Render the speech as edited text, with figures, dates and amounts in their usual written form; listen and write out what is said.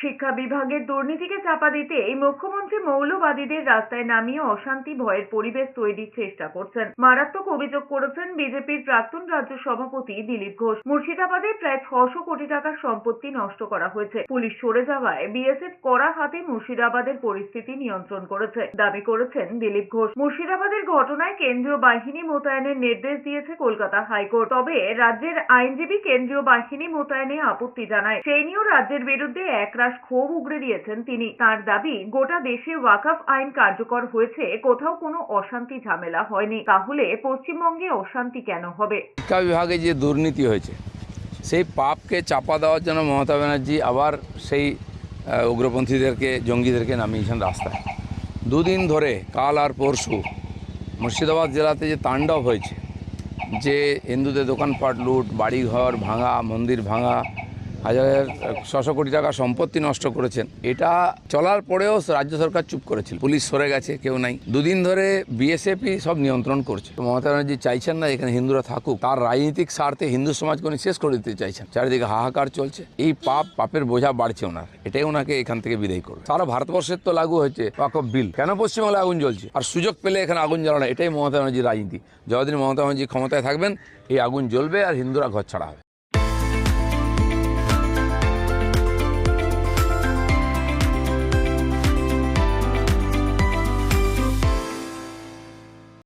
শিক্ষা বিভাগের দুর্নীতিকে চাপা দিতে এই মুখ্যমন্ত্রী মৌলবাদীদের রাস্তায় নামিয়ে অশান্তি ভয়ের পরিবেশ তৈরির চেষ্টা করছেন। মারাত্মক অভিযোগ করেছেন বিজেপির প্রাক্তন রাজ্য সভাপতি দিলীপ ঘোষ। মুর্শিদাবাদে প্রায় 600 কোটি টাকার সম্পত্তি নষ্ট করা হয়েছে। পুলিশ সরে যাওয়ায় বিএসএফ কড়া হাতে মুর্শিদাবাদের পরিস্থিতি নিয়ন্ত্রণ করেছে দাবি করেছেন দিলীপ ঘোষ। মুর্শিদাবাদের ঘটনায় কেন্দ্রীয় বাহিনী মোতায়েনের নির্দেশ দিয়েছে কলকাতা হাইকোর্ট। তবে রাজ্যের আইনজীবী কেন্দ্রীয় বাহিনী মোতায়েনে আপত্তি জানায়। সেই নিয়েও রাজ্যের বিরুদ্ধে একরাশ ক্ষোভ উগরে দিয়েছেন তিনি। তার দাবি, গোটা দেশে ওয়াকফ আইন কার্যকর হয়েছে, কোথাও কোনো অশান্তি ঝামেলা হয়নি, তাহলে পশ্চিমবঙ্গে অশান্তি কেন হবে? শিক্ষা বিভাগে যে দুর্নীতি হয়েছে সেই পাপকে চাপা দেওয়ার জন্য মমতা ব্যানার্জি আবার সেই উগ্রপন্থীদেরকে, জঙ্গিদেরকে নামিয়েছেন রাস্তায়। দুদিন ধরে, কাল আর পরশু, মুর্শিদাবাদ জেলাতে যে তাণ্ডব হয়েছে, যে হিন্দুদের দোকানপাট লুট, বাড়িঘর ভাঙা, মন্দির ভাঙা, 600 কোটি টাকা সম্পত্তি নষ্ট করেছেন, এটা চলার পরেও রাজ্য সরকার চুপ করেছিল। পুলিশ সরে গেছে, কেউ নাই। দুদিন ধরে বিএসএফই সব নিয়ন্ত্রণ করছে। মমতা ব্যানার্জি চাইছেন না এখানে হিন্দুরা থাকুক, তার রাজনৈতিক স্বার্থে হিন্দু সমাজকে উনি শেষ করে দিতে চাইছেন। চারিদিকে হাহাকার চলছে, এই পাপের বোঝা বাড়ছে ওনার, এটাই ওনাকে এখান থেকে বিদায় করবে। সারা ভারতবর্ষের তো লাগু হয়েছে ওয়াকফ বিল, কেন পশ্চিমবাংলায় আগুন জ্বলছে? আর সুযোগ পেলে এখানে আগুন জ্বালানো, এটাই মমতা ব্যানার্জির রাজনীতি। যতদিন মমতা ব্যানার্জি ক্ষমতায় থাকবেন এই আগুন জ্বলবে আর হিন্দুরা ঘর ছাড়া হবে।